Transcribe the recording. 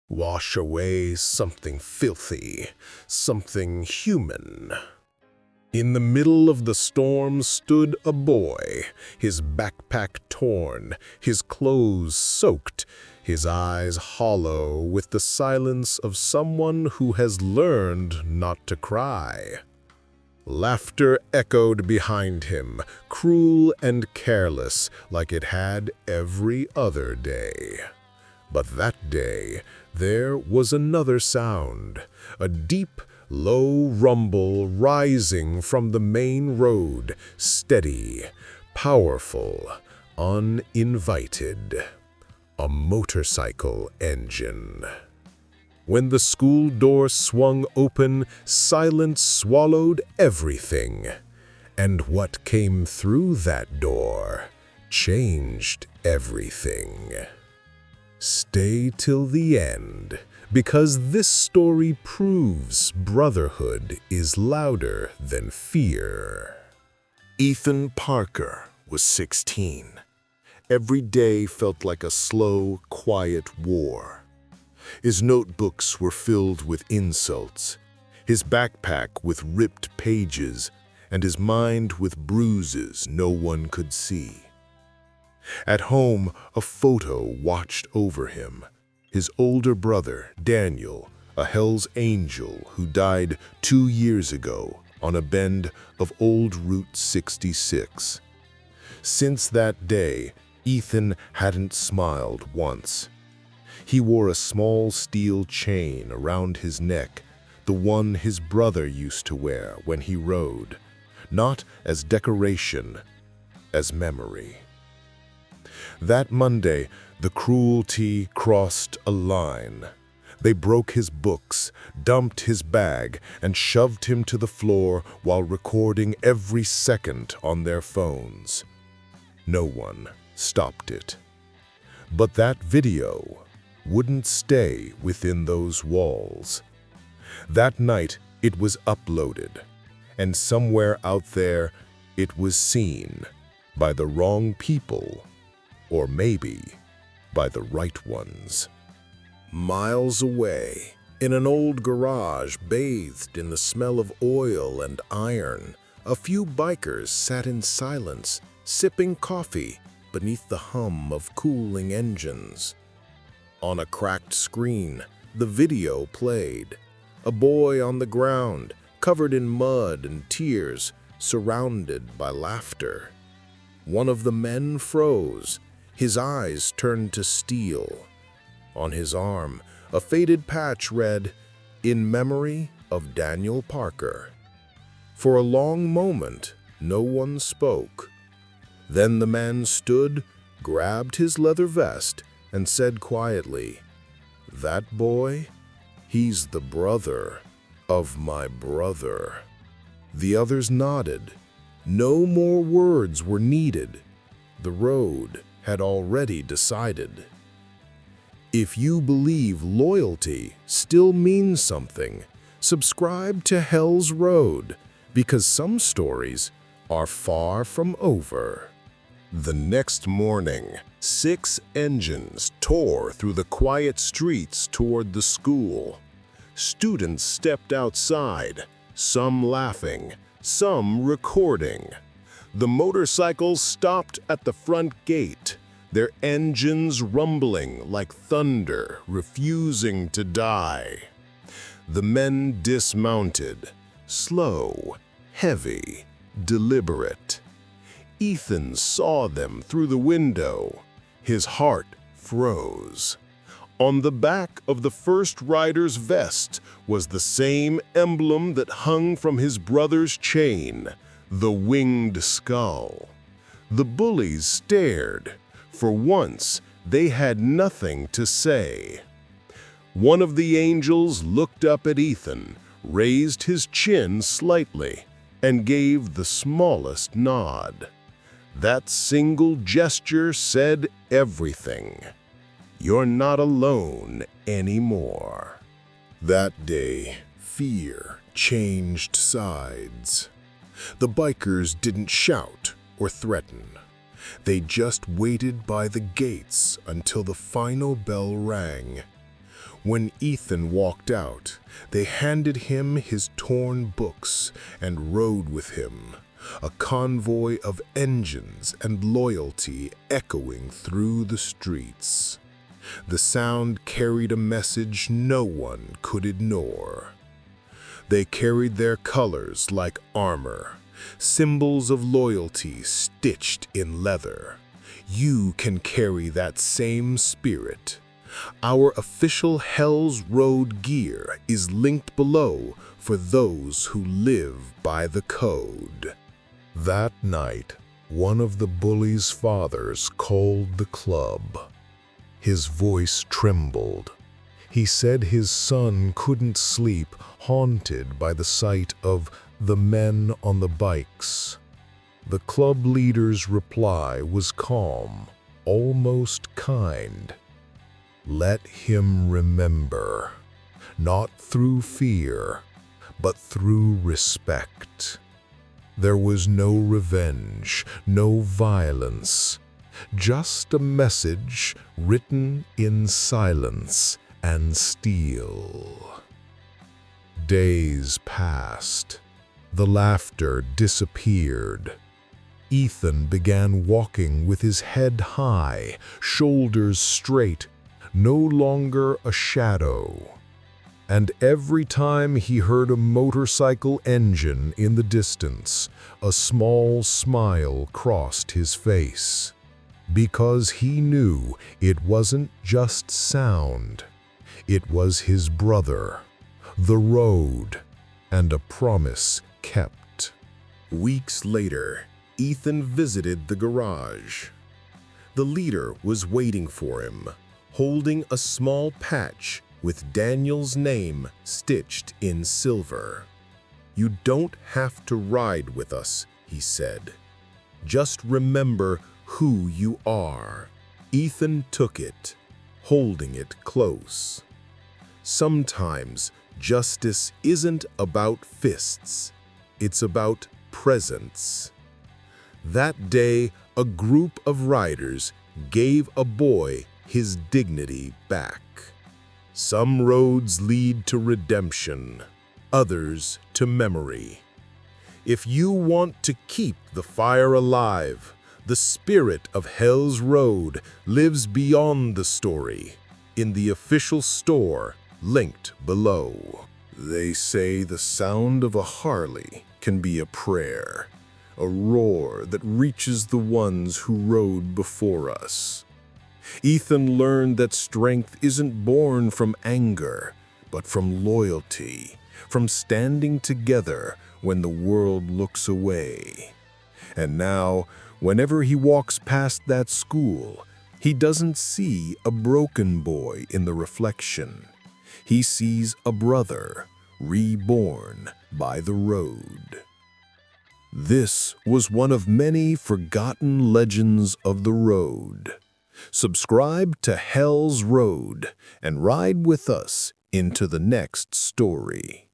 Wash away something filthy, something human. In the middle of the storm stood a boy, his backpack torn, his clothes soaked, his eyes hollow with the silence of someone who has learned not to cry. Laughter echoed behind him, cruel and careless, like it had every other day. But that day, there was another sound, a deep, low rumble rising from the main road, steady, powerful, uninvited. A motorcycle engine. When the school door swung open, silence swallowed everything. And what came through that door changed everything. Stay till the end, because this story proves brotherhood is louder than fear. Ethan Parker was 16. Every day felt like a slow, quiet war. His notebooks were filled with insults, his backpack with ripped pages, and his mind with bruises no one could see. At home, a photo watched over him. His older brother, Daniel, a Hell's Angel who died 2 years ago on a bend of Old Route 66. Since that day, Ethan hadn't smiled once. He wore a small steel chain around his neck, the one his brother used to wear when he rode, not as decoration, as memory. That Monday, the cruelty crossed a line. They broke his books, dumped his bag, and shoved him to the floor while recording every second on their phones. No one stopped it. But that video wouldn't stay within those walls. That night, it was uploaded, and somewhere out there, it was seen by the wrong people, or maybe by the right ones. Miles away, in an old garage bathed in the smell of oil and iron, a few bikers sat in silence, sipping coffee beneath the hum of cooling engines. On a cracked screen, the video played. A boy on the ground, covered in mud and tears, surrounded by laughter. One of the men froze. His eyes turned to steel. On his arm, a faded patch read, "In memory of Daniel Parker." For a long moment, no one spoke. Then the man stood, grabbed his leather vest, and said quietly, "That boy, he's the brother of my brother." The others nodded. No more words were needed. The road had already decided. If you believe loyalty still means something, subscribe to Hell's Road, because some stories are far from over. The next morning, 6 engines tore through the quiet streets toward the school. Students stepped outside, some laughing, some recording. The motorcycles stopped at the front gate, their engines rumbling like thunder, refusing to die. The men dismounted, slow, heavy, deliberate. Ethan saw them through the window. His heart froze. On the back of the first rider's vest was the same emblem that hung from his brother's chain, the winged skull. The bullies stared. For once, they had nothing to say. One of the angels looked up at Ethan, raised his chin slightly, and gave the smallest nod. That single gesture said everything. You're not alone anymore. That day, fear changed sides. The bikers didn't shout or threaten. They just waited by the gates until the final bell rang. When Ethan walked out, they handed him his torn books and rode with him, a convoy of engines and loyalty echoing through the streets. The sound carried a message no one could ignore. They carried their colors like armor, symbols of loyalty stitched in leather. You can carry that same spirit. Our official Hell's Road gear is linked below for those who live by the code. That night, one of the bully's fathers called the club. His voice trembled. He said his son couldn't sleep, haunted by the sight of the men on the bikes. The club leader's reply was calm, almost kind. Let him remember, not through fear, but through respect. There was no revenge, no violence, just a message written in silence and steel. Days passed. The laughter disappeared. Ethan began walking with his head high, shoulders straight, no longer a shadow. And every time he heard a motorcycle engine in the distance, a small smile crossed his face. Because he knew it wasn't just sound. It was his brother, the road, and a promise kept. Weeks later, Ethan visited the garage. The leader was waiting for him, holding a small patch with Daniel's name stitched in silver. "You don't have to ride with us," he said. "Just remember who you are." Ethan took it, holding it close. Sometimes justice isn't about fists, it's about presence. That day, a group of riders gave a boy his dignity back. Some roads lead to redemption, others to memory. If you want to keep the fire alive, the spirit of Hell's Road lives beyond the story, in the official store linked below. They say the sound of a Harley can be a prayer, a roar that reaches the ones who rode before us. Ethan learned that strength isn't born from anger, but from loyalty, from standing together when the world looks away. And now, whenever he walks past that school, he doesn't see a broken boy in the reflection. He sees a brother reborn by the road. This was one of many forgotten legends of the road. Subscribe to Hell's Road and ride with us into the next story.